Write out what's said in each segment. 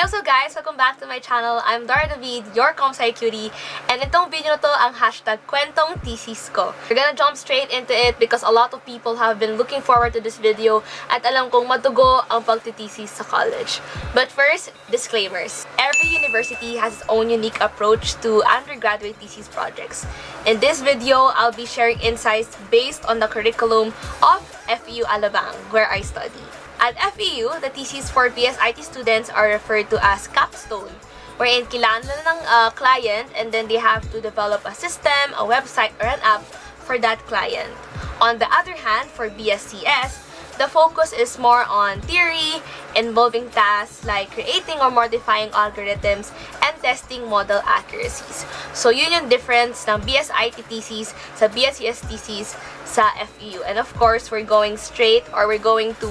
So guys, welcome back to my channel. I'm Dara David, your Comsci Cutie, and itong video na to ang hashtag Kwentong Thesis ko. We're gonna jump straight into it because a lot of people have been looking forward to this video at alam kong matugo ang pagtithesis sa college. But first, disclaimers. Every university has its own unique approach to undergraduate thesis projects. In this video, I'll be sharing insights based on the curriculum of FEU Alabang, where I study. At FEU, the theses for BSIT students are referred to as capstone, wherein kailangan nila ng client and then they have to develop a system, a website, or an app for that client. On the other hand, for BSCS, the focus is more on theory, involving tasks like creating or modifying algorithms and testing model accuracies. So, yun yung difference ng BSIT thesis sa BSCS thesis sa FEU. And of course, we're going to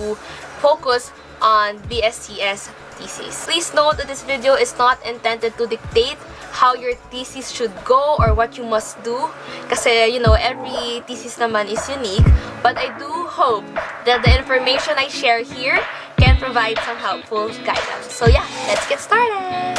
focus on BSCS thesis. Please note that this video is not intended to dictate how your thesis should go or what you must do. Kasi, you know, every thesis naman is unique. But I do hope that the information I share here can provide some helpful guidance. So yeah, let's get started!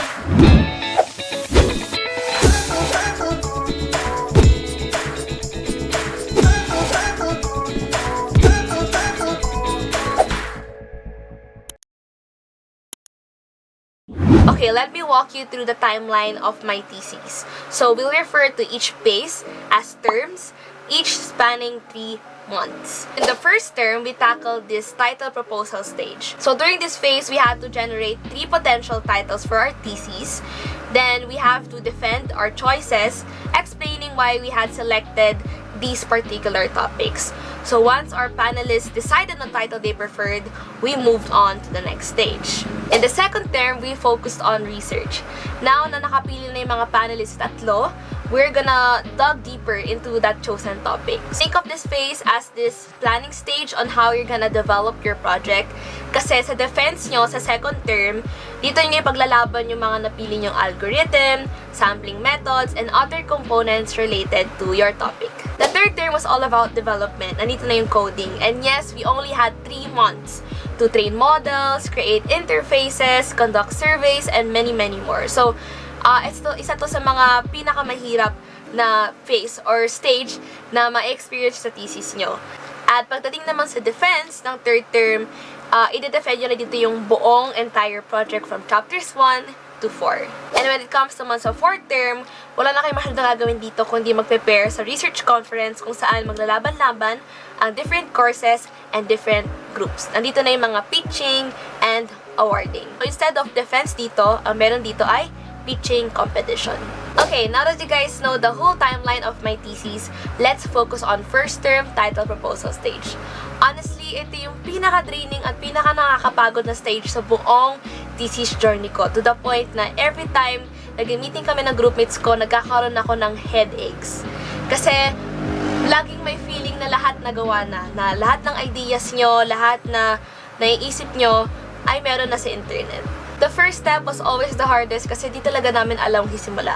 Okay, let me walk you through the timeline of my thesis. So, we'll refer to each phase as terms, each spanning 3 months. In the first term, we tackled this title proposal stage. So, during this phase, we had to generate 3 potential titles for our thesis. Then, we have to defend our choices, explaining why we had selected these particular topics. So once our panelists decided on the title they preferred, we moved on to the next stage. In the second term, we focused on research. Now na nakapili na yung mga panelists tatlo, we're gonna dig deeper into that chosen topic. Think of this phase as this planning stage on how you're gonna develop your project. Kasi sa defense nyo, sa second term, dito nyo ipaglalaban yung mga napili nyong algorithm, sampling methods, and other components related to your topic. The third term was all about development. Nandito na yung coding. And yes, we only had 3 months to train models, create interfaces, conduct surveys, and many more. So, isa to sa mga pinakamahirap na phase or stage na ma-experience sa thesis nyo. At pagdating naman sa defense ng third term, i-defend nyo na dito yung buong entire project from chapters 1 to 4. And when it comes naman sa fourth term, wala na kayo masyadong gagawin dito kundi mag-prepare sa research conference kung saan maglalaban-laban ang different courses and different groups. Nandito na yung mga pitching and awarding. So instead of defense dito, ang meron dito ay pitching competition. Okay, now that you guys know the whole timeline of my thesis, let's focus on first term title proposal stage. Honestly, ito yung pinaka-draining at pinaka-nakakapagod na stage sa buong thesis journey ko. To the point na every time nag-meeting kami ng groupmates ko, nagkakaroon ako ng headaches. Kasi, laging may feeling na lahat nagawa na lahat ng ideas nyo, lahat na naiisip nyo, ay meron na sa internet. The first step was always the hardest kasi di talaga namin alam hisimula.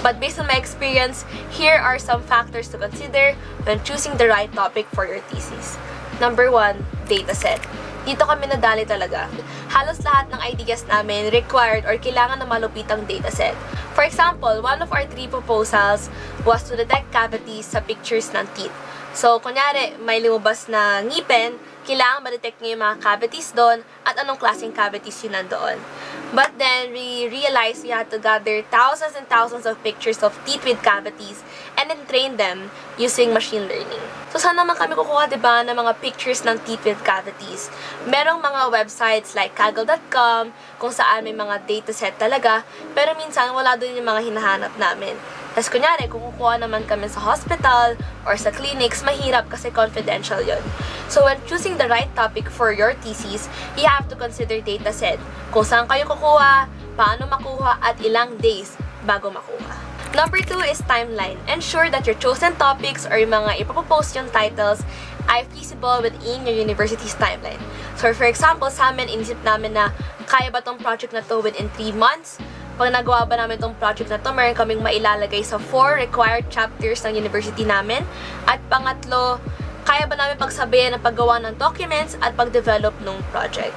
But based on my experience, here are some factors to consider when choosing the right topic for your thesis. Number 1, dataset. Dito kami nadali talaga. Halos lahat ng ideas namin required or kailangan na malupitang dataset. For example, one of our 3 proposals was to detect cavities sa pictures ng teeth. So, kunyari, may lumabas na ngipin, kailangan ma-detect nyo yung mga cavities doon at anong klaseng cavities yun nandoon. But then, we realized we had to gather thousands and thousands of pictures of teeth with cavities and then train them using machine learning. So, saan naman kami kukuha, diba, ng mga pictures ng teeth with cavities? Merong mga websites like kaggle.com kung saan may mga dataset talaga, pero minsan wala doon yung mga hinahanap namin. Tapos kunyari, kung kukuha naman kami sa hospital or sa clinics, mahirap kasi confidential yon. So when choosing the right topic for your thesis, you have to consider dataset. Kung saan kayo kukuha, paano makuha, at ilang days bago makuha. Number 2 is timeline. Ensure that your chosen topics or yung mga ipapropose yung titles ay feasible within your university's timeline. So for example, sa amin, inisip namin na kaya ba tong project na to within 3 months? Pag nagawa ba namin itong project na to, meron kaming mailalagay sa 4 required chapters ng university namin. At pangatlo, kaya ba namin pagsabayan ang paggawa ng documents at pag-develop ng project?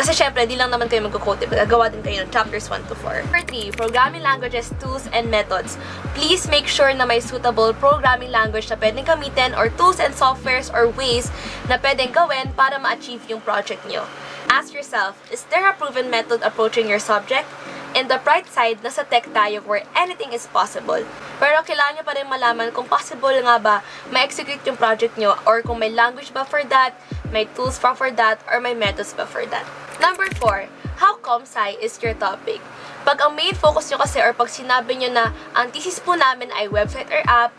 Kasi syempre, di lang naman kayo mag-code, gagawa din kayo ng chapters 1 to 4. Number 3, programming languages, tools, and methods. Please make sure na may suitable programming language na pwedeng gamitin or tools and softwares or ways na pwedeng gawin para ma-achieve yung project nyo. Ask yourself, is there a proven method approaching your subject? In the bright side, nasa tech tayo where anything is possible. Pero kailangan nyo pa rin malaman kung possible nga ba ma-execute yung project nyo or kung may language ba for that, may tools pa for that, or may methods ba for that. Number 4, how com-sci is your topic? Pag ang main focus nyo kasi or pag sinabi nyo na ang thesis po namin ay website or app,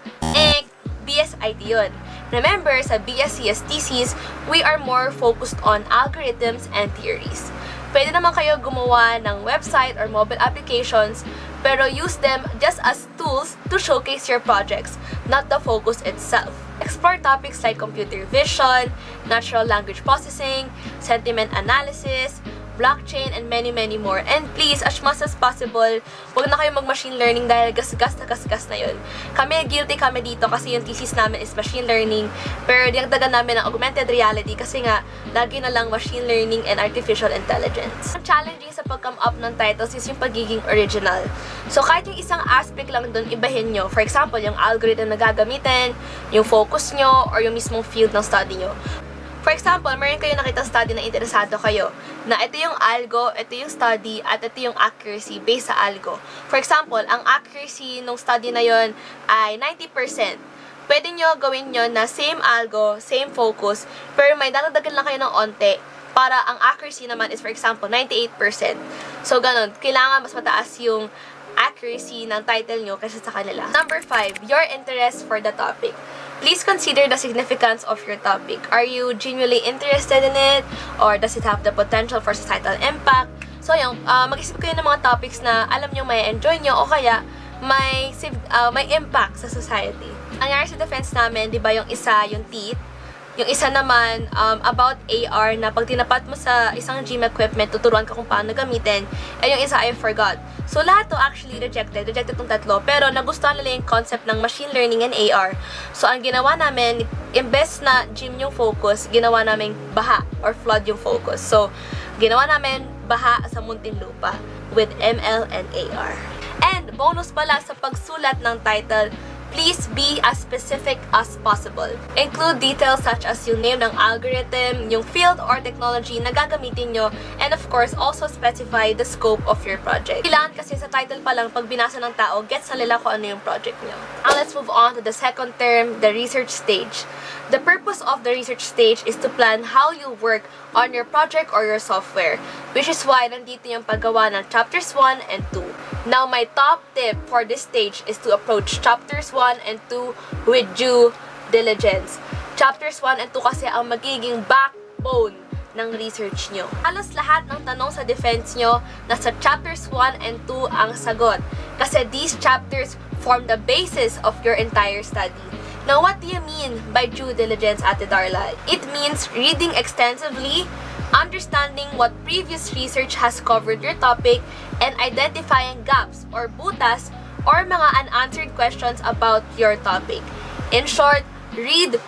BSIT yun. Remember, sa BSCS thesis, we are more focused on algorithms and theories. Pwede naman kayo gumawa ng website or mobile applications, pero use them just as tools to showcase your projects, not the focus itself. Explore topics like computer vision, natural language processing, sentiment analysis, blockchain, and many more. And please, as much as possible, huwag na kayo mag-machine learning dahil gasgas na yun. Guilty kami dito kasi yung thesis namin is machine learning, pero dinagdagan namin ng augmented reality kasi nga, lagi na lang machine learning and artificial intelligence. Ang challenging sa pag-come up ng titles is yung pagiging original. So, kahit yung isang aspect lang dun, ibahin nyo. For example, yung algorithm na gagamitin, yung focus nyo, or yung mismong field ng study nyo. For example, meron kayo nakitang study na interesado kayo, na ito yung algo, ito yung study, at ito yung accuracy based sa algo. For example, ang accuracy ng study na yon ay 90%. Pwede nyo gawin nyo na same algo, same focus, pero may dadagdagan lang kayo ng onte, para ang accuracy naman is for example, 98%. So, ganun. Kailangan mas mataas yung accuracy ng title nyo kaysa sa kanila. Number 5, your interest for the topic. Please consider the significance of your topic. Are you genuinely interested in it? Or does it have the potential for societal impact? So, yung, mag-isip kayo ng mga topics na alam nyo may enjoy nyo o kaya may impact sa society. Ang nangyari sa defense namin, di ba yung isa, yung teeth, yung isa naman, about AR na pag tinapat mo sa isang gym equipment, tuturuan ka kung paano gamitin. And yung isa, I forgot. So, lahat to actually rejected tong tatlo. Pero, nagustuhan nila yung concept ng machine learning and AR. So, ang ginawa namin, imbes na gym yung focus, ginawa namin baha or flood yung focus. So, ginawa namin baha sa Muntinlupa with ML and AR. And, bonus pala sa pagsulat ng title, please be as specific as possible. Include details such as yung name ng algorithm, yung field or technology na gagamitin nyo, and of course, also specify the scope of your project. Kailangan kasi sa title pa lang, pag binasa ng tao, gets na nila kung ano yung project nyo. Now, let's move on to the second term, the research stage. The purpose of the research stage is to plan how you work on your project or your software, which is why nandito yung paggawa ng chapters 1 and 2. Now, my top tip for this stage is to approach chapters 1 and 2 with due diligence. Chapters 1 and 2 kasi ang magiging backbone ng research nyo. Halos lahat ng tanong sa defense nyo, nasa chapters 1 and 2 ang sagot. Kasi these chapters form the basis of your entire study. Now, what do you mean by due diligence, Ate Darla? It means reading extensively, understanding what previous research has covered your topic, and identifying gaps or butas or mga unanswered questions about your topic. In short, read,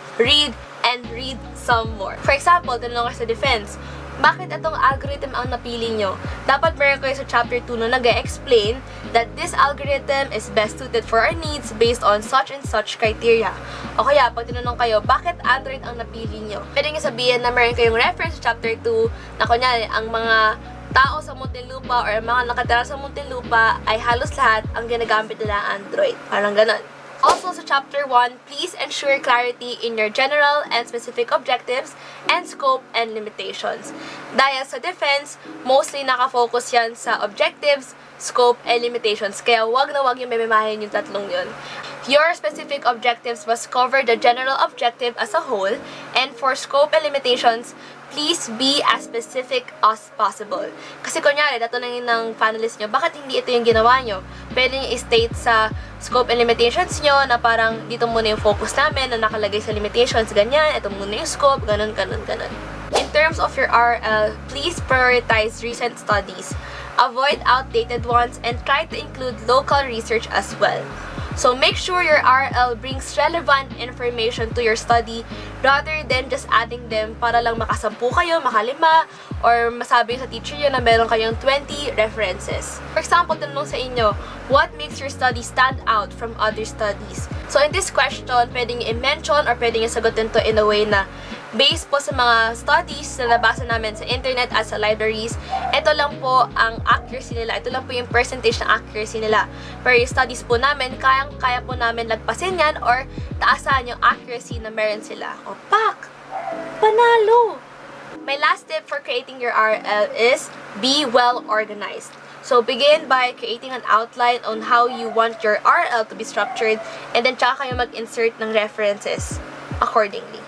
and read some more. For example, tanong ka sa defense, bakit itong algorithm ang napili nyo? Dapat meron kayo sa chapter 2 na nag-explain that this algorithm is best suited for our needs based on such and such criteria. O kaya, pag tinanong kayo, bakit Android ang napili nyo? Pwede nyo sabihin na meron kayong reference sa chapter 2 na kunyari, ang mga tao sa Muntinlupa or mga nakatira sa Muntinlupa ay halos lahat ang ginagamit nila Android. Parang ganon. Also, sa Chapter 1, please ensure clarity in your general and specific objectives and scope and limitations. Dahil sa defense, mostly nakafocus yan sa objectives, scope, and limitations. Kaya wag na wag yung mememahin yung tatlong yun. Your specific objectives must cover the general objective as a whole, and for scope and limitations, please be as specific as possible. Kasi kunyari, tatanungin ng panelists nyo, bakit hindi ito yung ginawa nyo? Pwede nyo i-state sa scope and limitations nyo na parang dito muna yung focus namin na nakalagay sa limitations, ganyan, ito muna yung scope, ganun. In terms of your RL, please prioritize recent studies. Avoid outdated ones and try to include local research as well. So make sure your RL brings relevant information to your study rather than just adding them para lang makasampu kayo, makalima, or masabi sa teacher nyo na meron kayong 20 references. For example, tanong sa inyo, what makes your study stand out from other studies? So in this question, pwedeng i-mention or pwedeng i-sagutin to in a way na based po sa mga studies na nabasa namin sa internet at sa libraries, ito lang po ang accuracy nila. Ito lang po yung percentage ng accuracy nila. Pero yung studies po namin, kaya po namin lagpasin yan or taasan yung accuracy na meron sila. O, pak! Panalo! My last tip for creating your RL is be well organized. So, begin by creating an outline on how you want your RL to be structured and then tsaka kayo mag-insert ng references accordingly.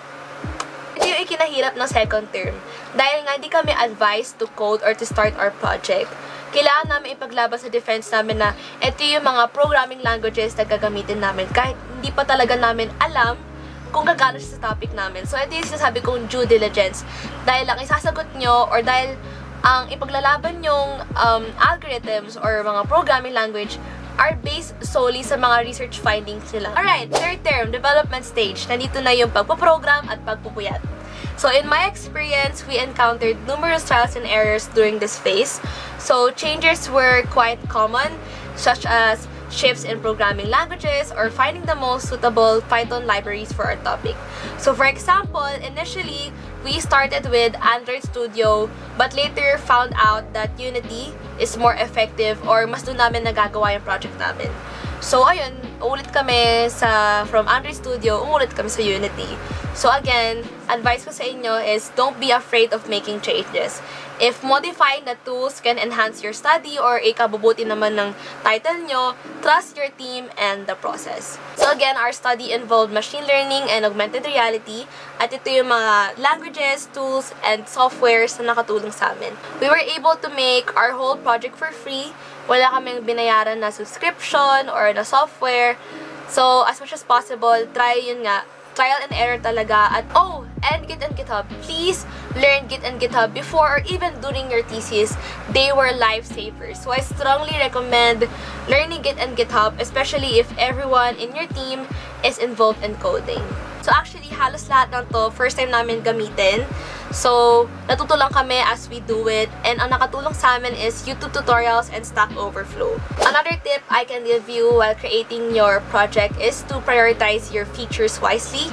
Ito yung ikinahirap ng second term. Dahil nga hindi kami advised to code or to start our project, kailangan namin ipaglaban sa defense namin na ito yung mga programming languages na gagamitin namin kahit hindi pa talaga namin alam kung gagana siya sa topic namin. So, ito yung sinasabi kong due diligence. Dahil lang isasagot nyo or dahil ang ipaglalaban yung algorithms or mga programming language are based solely sa mga research findings nila. Alright, third term, development stage. Nandito na yung pagpaprogram at pagpupuyat. So, in my experience, we encountered numerous trials and errors during this phase. So, changes were quite common, such as shifts in programming languages or finding the most suitable Python libraries for our topic. So, for example, initially, we started with Android Studio but later found out that Unity is more effective or mas doon namin nagagawa yung project namin. So, ayun, ulit kami from Android Studio, umulit kami sa Unity. So, again, advice ko sa inyo is don't be afraid of making changes. If modifying the tools can enhance your study or ikabubuti naman ng title nyo, trust your team and the process. So, again, our study involved machine learning and augmented reality. At ito yung mga languages, tools, and softwares na nakatulong sa amin. We were able to make our whole project for free. Wala kaming binayaran na subscription or na software. So, as much as possible, trial and error talaga. At and Git and GitHub. Please learn Git and GitHub before or even during your thesis. They were lifesavers. So I strongly recommend learning Git and GitHub, especially if everyone in your team is involved in coding. So actually, halos lahat ng to, first time namin gamitin. So, natuto lang kami as we do it. And ang nakatulong sa amin is YouTube tutorials and Stack Overflow. Another tip I can give you while creating your project is to prioritize your features wisely.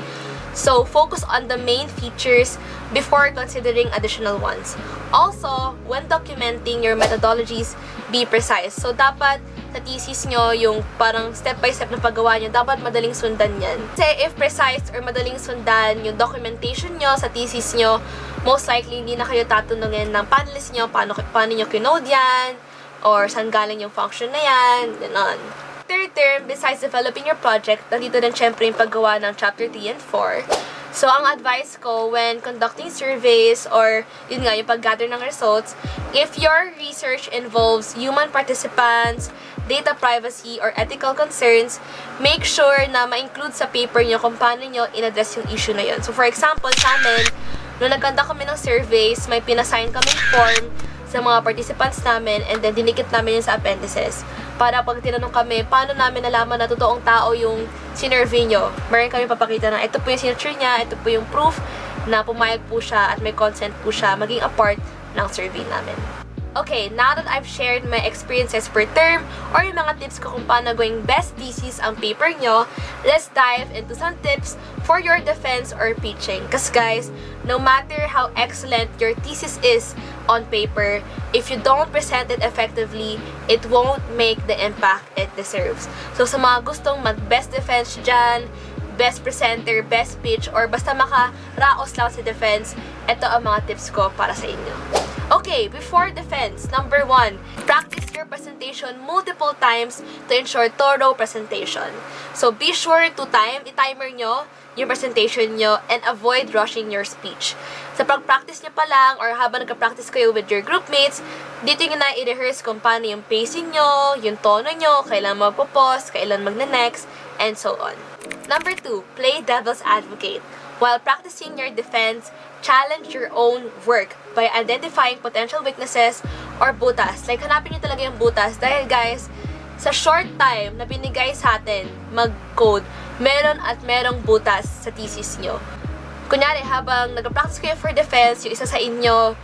So, focus on the main features before considering additional ones. Also, when documenting your methodologies, be precise. So, dapat sa thesis nyo, yung parang step-by-step na paggawa nyo, dapat madaling sundan yan. Kasi if precise or madaling sundan yung documentation nyo sa thesis nyo, most likely hindi na kayo tatanungin ng panelists nyo paano nyo kinode yan, or saan galing yung function na yan, gano'n. Third term, besides developing your project, nandito din syempre yung paggawa ng chapter 3 and 4. So, ang advice ko when conducting surveys or, yun nga, yung pag-gather ng results, if your research involves human participants, data privacy, or ethical concerns, make sure na ma-include sa paper nyo kung paano nyo in-address yung issue na yun. So, for example, sa amin, nung nagkanda kami ng surveys, may pinasign kaming form sa mga participants namin and then dinikit namin yun sa appendices. Para pag tinanong kami, paano namin nalaman na totoong tao yung sinurvey nyo, meron kami papakita na ito po yung signature niya, ito po yung proof na pumayag po siya at may consent po siya maging a part ng survey namin. Okay, now that I've shared my experiences per term or yung mga tips ko kung paano gawing best thesis ang paper nyo, let's dive into some tips for your defense or pitching. Because guys, no matter how excellent your thesis is on paper, if you don't present it effectively, it won't make the impact it deserves. So sa mga gustong mag-best defense dyan, best presenter, best pitch, or basta makaraos lang sa defense, ito ang mga tips ko para sa inyo. Okay, before defense, number 1, practice your presentation multiple times to ensure thorough presentation. So, be sure to i-timer nyo yung presentation nyo and avoid rushing your speech. Sa pag-practice nyo pa lang or habang nagka-practice kayo with your groupmates, dito nyo na i-rehearse kung paano yung pacing nyo, yung tono nyo, kailan magpo-pause, kailan magne-next, and so on. Number 2, play devil's advocate. While practicing your defense, challenge your own work by identifying potential weaknesses or butas. Like, hanapin nyo talaga yung butas. Dahil guys, sa short time na binigay sa atin mag-code, meron at merong butas sa thesis nyo. Kunyari, habang nag-practice kayo for defense, yung isa sa inyo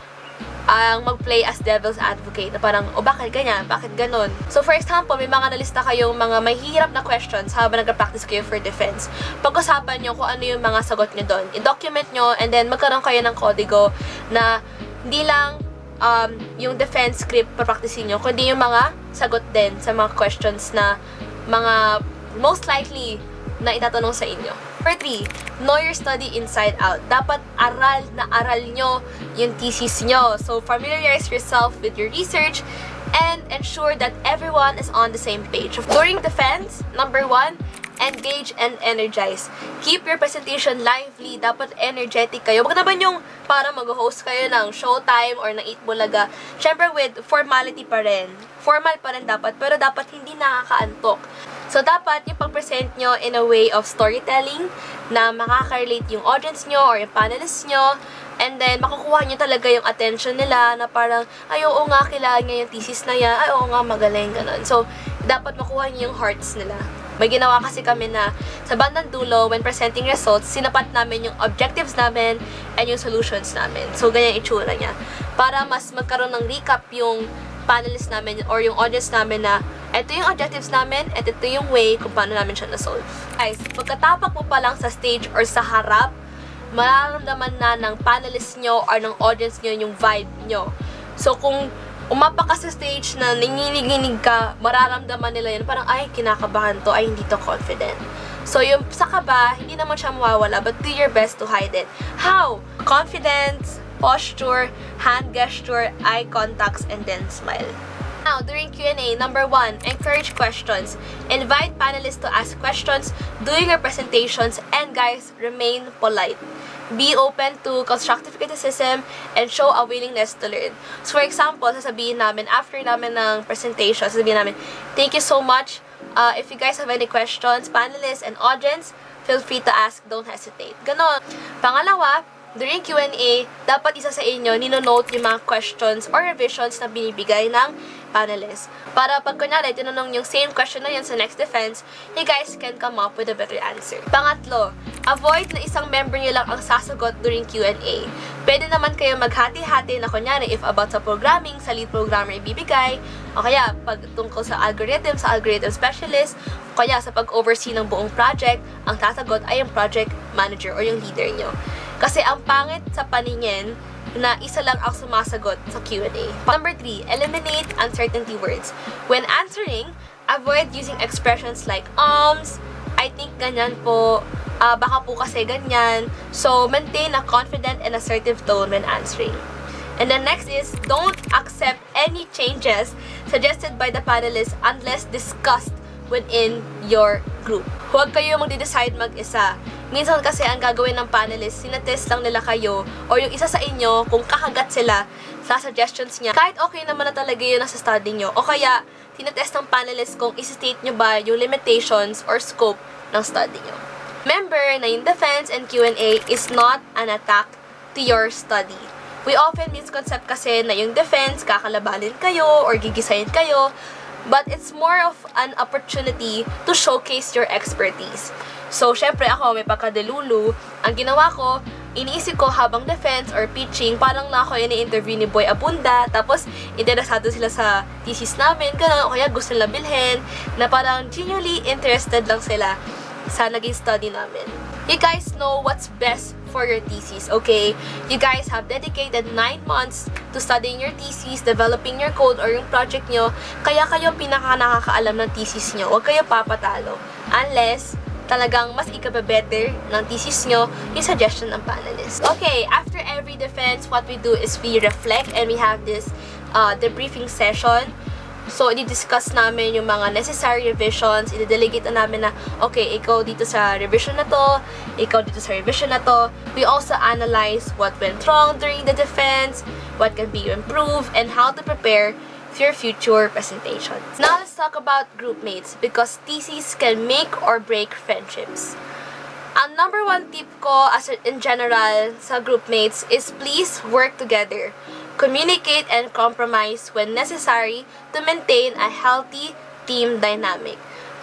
ang mag-play as devil's advocate na parang, o bakit ganyan? Bakit ganon? So, for example, may mga nalista kayong mga mahihirap na questions habang nag-practice kayo for defense. Pag-usapan nyo kung ano yung mga sagot nyo doon. I-document nyo and then magkaroon kayo ng kodigo na hindi lang yung defense script pa-practicein nyo, kundi yung mga sagot din sa mga questions na mga most likely na itatanong sa inyo. Number 3, know your study inside out. Dapat aral na aral nyo yung thesis nyo. So, familiarize yourself with your research and ensure that everyone is on the same page. During defense, number 1, engage and energize. Keep your presentation lively. Dapat energetic kayo. Wag naman yung para mag-host kayo ng showtime or ng Eat Bulaga. Siyempre with formality pa rin. Formal pa rin dapat, pero dapat hindi nakakaantok. So, dapat yung pag-present nyo in a way of storytelling na makaka-relate yung audience nyo or yung panelists nyo. And then, makukuha nyo talaga yung attention nila na parang, ay, oo nga, kailangan nyo yung thesis na yan. Ay, oo nga, magaling, ganun. So, dapat makuha nyo yung hearts nila. May ginawa kasi kami na sa bandang dulo, when presenting results, sinapat namin yung objectives namin and yung solutions namin. So, ganyan itsura niya. Para mas magkaroon ng recap yung panelists namin or yung audience namin na ito yung objectives namin at ito yung way kung paano namin siya na-solve. Guys, pagkatapak mo pa lang sa stage or sa harap, mararamdaman na ng panelists nyo or ng audience nyo yung vibe nyo. So, kung umapa ka sa stage na nanginig-nginig ka, mararamdaman nila yun. Parang, ay, kinakabahan to, ay, hindi to confident. So, yung sa kaba, hindi naman siya mawawala, but do your best to hide it. How? Confidence, posture, hand gesture, eye contacts, and then smile. Now, during Q&A, number 1, encourage questions. Invite panelists to ask questions during your presentations, and guys, remain polite. Be open to constructive criticism and show a willingness to learn. So, for example, sasabihin namin, after namin ng presentation, sasabihin namin, thank you so much. If you guys have any questions, panelists and audience, feel free to ask, don't hesitate. Ganon. Pangalawa, during Q&A, dapat isa sa inyo, ninonote yung mga questions or revisions na binibigay ng panelists. Para pag kunyari, tinanong yung same question na yun sa next defense, you guys can come up with a better answer. Pangatlo, avoid na isang member nyo lang ang sasagot during Q&A. Pwede naman kayo maghati-hati na kunyari if about sa programming, sa lead programmer ibibigay, o kaya pag tungkol sa algorithm specialist, o kaya sa pag-oversee ng buong project, ang sasagot ay yung project manager or yung leader nyo. Kasi ang pangit sa paningin na isa lang ang sumasagot sa Q&A. Number 3, eliminate uncertainty words. When answering, avoid using expressions like I think ganyan po, baka po kasi ganyan. So, maintain a confident and assertive tone when answering. And then next is, don't accept any changes suggested by the panelists unless discussed within your group. Huwag kayo magde-decide mag-isa. Minsan kasi ang gagawin ng panelists, sinatest lang nila kayo or yung isa sa inyo kung kakagat sila sa suggestions niya. Kahit okay naman na talaga yun nasa study nyo. O kaya, tinatest ng panelists kung isi-state nyo ba yung limitations or scope ng study nyo. Remember na yung defense and Q&A is not an attack to your study. We often misconcept kasi na yung defense, kakalabanin kayo or gigisayin kayo, but it's more of an opportunity to showcase your expertise. So, syempre ako, may pagkadelulu. Ang ginawa ko, iniisip ko habang defense or pitching, parang na ako ini-interview ni Boy Abunda, tapos interesado sila sa thesis namin, gano'n, o kaya gusto nila bilhin, na parang genuinely interested lang sila sa naging study namin. You guys know what's best for your thesis, okay? You guys have dedicated 9 months to studying your thesis, developing your code or yung project nyo, kaya kayo pinaka-nakakaalam ng thesis nyo. Huwag kayo papatalo. Unless talagang mas ikabe-better ng thesis nyo yung suggestion ng panelists. Okay, after every defense, what we do is we reflect and we have this debriefing session. So, i-discuss namin yung mga necessary revisions, i-delegate na namin na, okay, ikaw dito sa revision na to, ikaw dito sa revision na to. We also analyze what went wrong during the defense, what can be improved, and how to prepare for your future presentations. Now, let's talk about groupmates because theses can make or break friendships. Ang number 1 tip ko in general sa groupmates is please work together. Communicate and compromise when necessary to maintain a healthy team dynamic.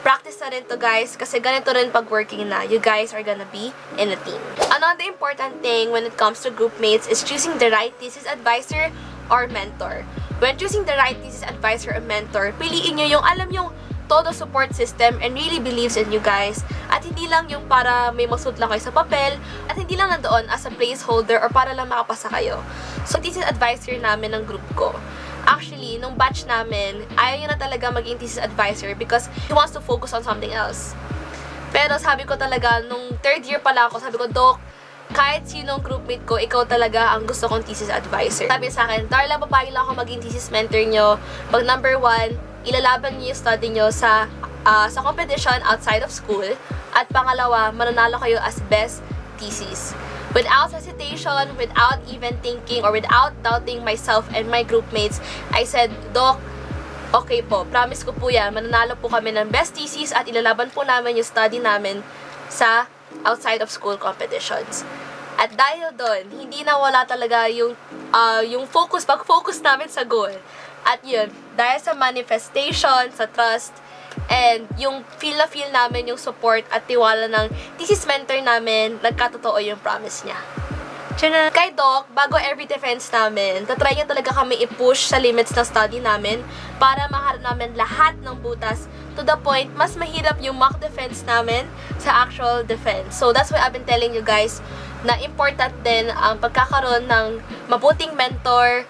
Practice na rin to, guys, kasi ganito rin pag working na. You guys are gonna be in a team. Another important thing when it comes to group mates is choosing the right thesis advisor or mentor. When choosing the right thesis advisor or mentor, piliin nyo yung alam yung todo support system and really believes in you guys. At hindi lang yung para may masud lang kayo sa papel, at hindi lang nandoon as a placeholder or para lang makapasa kayo. So, thesis advisor namin ng group ko. Actually, nung batch namin, ayaw niya na talaga maging thesis advisor because he wants to focus on something else. Pero sabi ko talaga, nung third year pala ako, sabi ko, Doc, kahit sinong groupmate ko, ikaw talaga ang gusto kong thesis advisor. Sabi sa akin, Darla, papayag lang ako maging thesis mentor nyo. Pag number 1, ilalaban niyo yung study nyo sa competition outside of school. At pangalawa, mananalo kayo as best thesis. Without hesitation, without even thinking, or without doubting myself and my groupmates, I said, Doc, okay po, promise ko po yan, mananalo po kami ng best thesis at ilalaban po namin yung study namin sa outside of school competitions. At dahil doon, hindi nawala talaga yung pag-focus namin sa goal. At yun, dahil sa manifestation, sa trust, and yung feel namin yung support at tiwala ng thesis mentor namin, nagkatotoo yung promise niya. Kay Doc, bago every defense namin, tatry niya talaga kami i-push sa limits ng study namin para maharap namin lahat ng butas to the point, mas mahirap yung mock defense namin sa actual defense. So, that's why I've been telling you guys na important din ang pagkakaroon ng mabuting mentor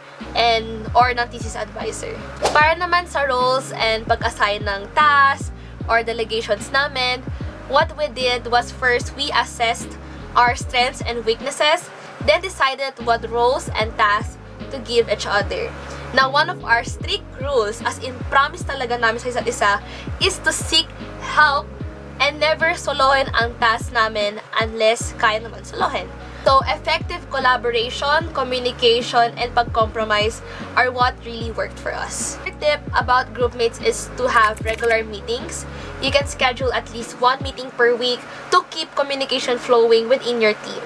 or ng thesis advisor. Para naman sa roles and pag-assign ng tasks or delegations namin, what we did was first we assessed our strengths and weaknesses, then decided what roles and tasks to give each other. Now, one of our strict rules, as in promise talaga namin sa isa't isa, is to seek help and never solohin ang task namin unless kaya naman solohin. So, effective collaboration, communication, and pag-compromise are what really worked for us. Our tip about groupmates is to have regular meetings. You can schedule at least one meeting per week to keep communication flowing within your team.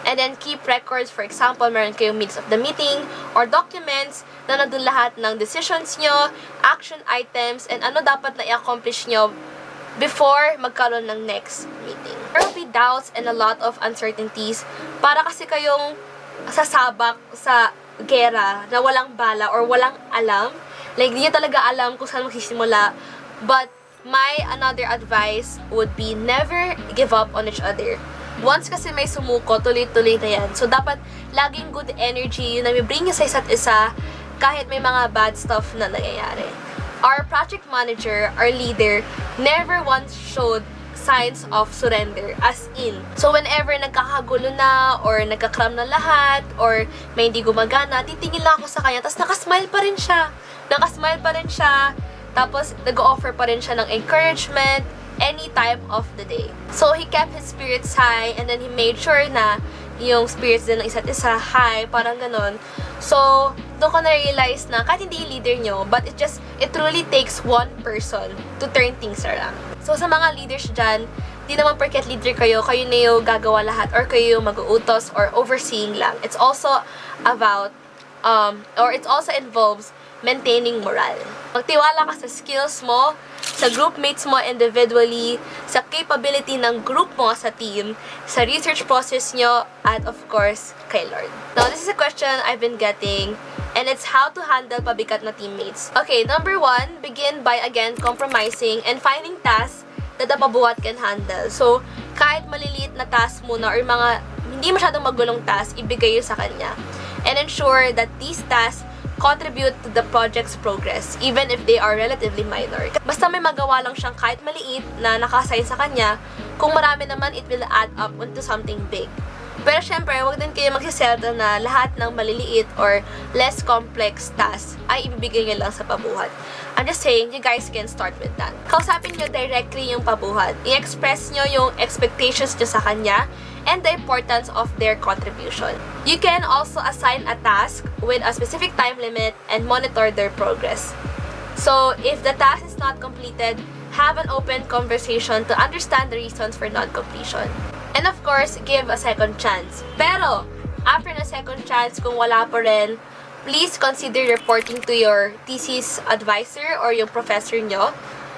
And then keep records, for example, meron kayong minutes of the meeting or documents na nandun lahat ng decisions nyo, action items, and ano dapat na i-accomplish nyo before magkaroon ng next meeting. There will be doubts and a lot of uncertainties para kasi kayong sasabak sa gera na walang bala or walang alam. Like, hindi nyo talaga alam kung saan magsisimula. But my another advice would be never give up on each other. Once kasi may sumuko, tuloy-tuloy na yan. So, dapat laging good energy yun na may bring nyo sa isa't isa kahit may mga bad stuff na nangyayari. Our project manager, our leader, never once showed signs of surrender, as in. So, whenever nagkakagulo na, or nagkakram na lahat, or may hindi gumagana, titingin lang ako sa kanya, tapos nakasmile pa rin siya. Tapos, nag-offer pa rin siya ng encouragement, any time of the day. So, he kept his spirits high, and then he made sure na yung spirits din ng isa't isa high, parang ganon. So, doon ko na-realize na kahit hindi yung leader nyo, but it truly takes one person to turn things around. So, sa mga leaders dyan, di naman porket leader kayo na yung gagawa lahat, or kayo yung mag-uutos, or overseeing lang. It's also about, it also involves maintaining morale. Magtiwala ka sa skills mo, sa groupmates mo individually, sa capability ng group mo sa team, sa research process nyo, at of course, kay Lord. Now, this is a question I've been getting, and it's how to handle pabigat na teammates. Okay, number 1, begin by again compromising and finding tasks that the pabuhat can handle. So, kahit maliliit na task muna or mga hindi masyadong magulong task, ibigay yun sa kanya. And ensure that these tasks contribute to the project's progress, even if they are relatively minor. Basta may magawa lang siyang kahit maliit na naka-assign sa kanya, kung marami naman, it will add up into something big. Pero syempre, wag din kayo magsisettle na lahat ng maliliit or less complex tasks ay ibibigay nyo lang sa pabuhat. I'm just saying, you guys can start with that. Kausapin nyo directly yung pabuhat. I-express nyo yung expectations nyo sa kanya and the importance of their contribution. You can also assign a task with a specific time limit and monitor their progress. So, if the task is not completed, have an open conversation to understand the reasons for non-completion. And of course, give a second chance. Pero, after the second chance, kung wala pa rin, please consider reporting to your thesis advisor or yung professor nyo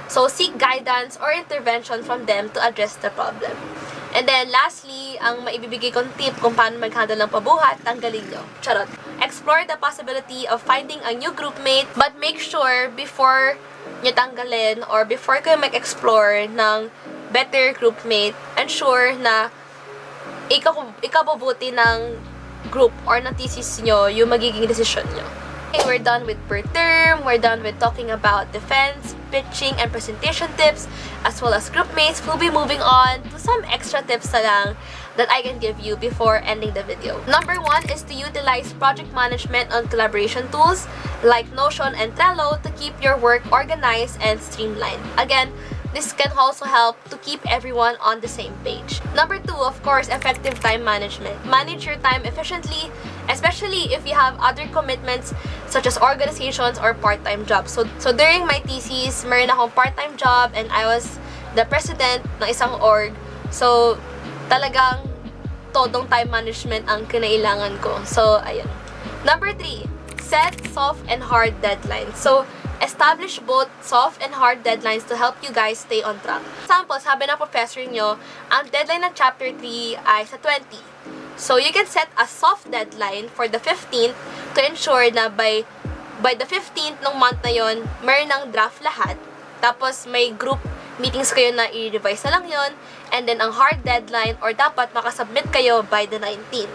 So, seek guidance or intervention from them to address the problem. And then, lastly, ang maibibigay kong tip kung paano mag-handle ng pabuhat, tanggalin nyo. Charot. Explore the possibility of finding a new groupmate, but make sure before nyo tanggalin or before kayo mag-explore ng better groupmate, ensure na ikabubuti ng group or ng thesis nyo yung magiging decision nyo. Okay, we're done with per term, we're done with talking about defense, pitching, and presentation tips, as well as groupmates. We'll be moving on to some extra tips na lang that I can give you before ending the video. Number 1 is to utilize project management on collaboration tools like Notion and Trello to keep your work organized and streamlined. Again, this can also help to keep everyone on the same page. Number 2, of course, effective time management. Manage your time efficiently, especially if you have other commitments such as organizations or part-time jobs. So during my thesis, meron akong part-time job and I was the president ng isang org. So talagang todong time management ang kinailangan ko. So ayun. Number 3, set soft and hard deadlines. So establish both soft and hard deadlines to help you guys stay on track. Example, sabi ng professor nyo, ang deadline ng chapter 3 ay sa 20. So, you can set a soft deadline for the 15th to ensure na by the 15th ng month na yon, meron ng draft lahat. Tapos, may group meetings kayo na i-revise na lang yon. And then, ang hard deadline or dapat makasubmit kayo by the 19th.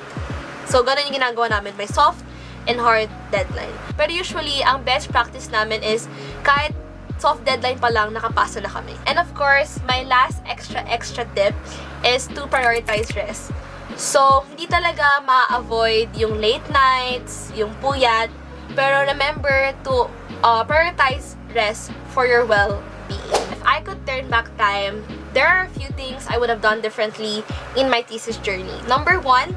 So, ganun yung ginagawa namin. May soft and hard deadline. Pero usually, ang best practice namin is kahit soft deadline pa lang, nakapasa na kami. And of course, my last extra tip is to prioritize rest. So, hindi talaga ma-avoid yung late nights, yung puyat, pero remember to prioritize rest for your well-being. If I could turn back time, there are a few things I would have done differently in my thesis journey. Number 1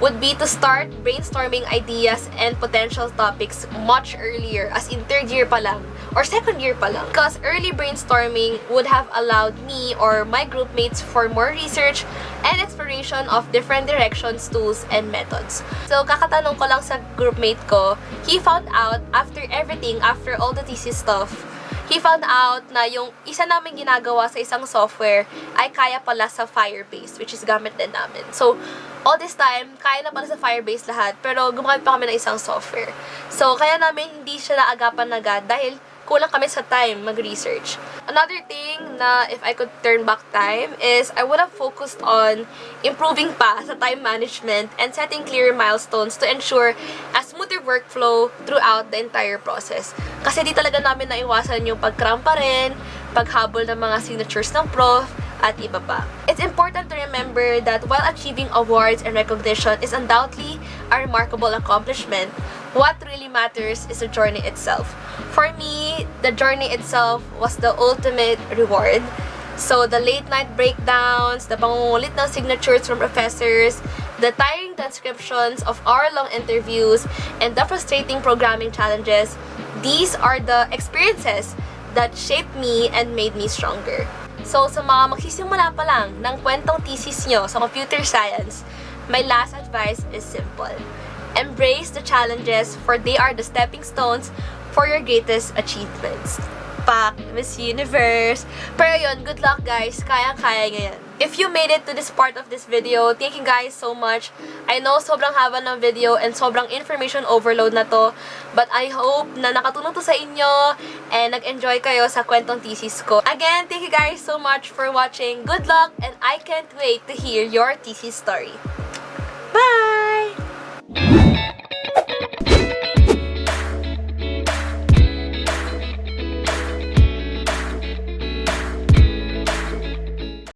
would be to start brainstorming ideas and potential topics much earlier, as in 3rd year pa lang, or 2nd year pa lang. Because early brainstorming would have allowed me or my groupmates for more research and exploration of different directions, tools, and methods. So, kakatanong ko lang sa groupmate ko, he found out after everything, after all the thesis stuff, he found out na yung isa namin ginagawa sa isang software ay kaya pala sa Firebase, which is gamit din namin. So, all this time, kaya na pala sa Firebase lahat, pero gumamit pa kami ng isang software. So, kaya namin hindi siya naagapan agad dahil kulang kami sa time mag-research. Another thing na if I could turn back time is I would have focused on improving pa sa time management and setting clear milestones to ensure a smoother workflow throughout the entire process. Kasi di talaga namin naiwasan yung pag-cram pa rin, paghabol ng mga signatures ng prof, at iba pa. It's important to remember that while achieving awards and recognition is undoubtedly a remarkable accomplishment, what really matters is the journey itself. For me, the journey itself was the ultimate reward. So, the late night breakdowns, the pangungulit ng signatures from professors, the tiring transcriptions of hour-long interviews, and the frustrating programming challenges, these are the experiences that shaped me and made me stronger. So, sa mga magsisimula pa lang ng kwentong thesis nyo sa computer science, my last advice is simple. Embrace the challenges, for they are the stepping stones for your greatest achievements. Pak, Miss Universe! Pero yun, good luck guys! Kayang-kaya nyo yan. If you made it to this part of this video, thank you guys so much. I know sobrang haba ng video and sobrang information overload na to, but I hope na nakatulong to sa inyo and nag-enjoy kayo sa kwentong thesis ko. Again, thank you guys so much for watching. Good luck and I can't wait to hear your thesis story. Bye!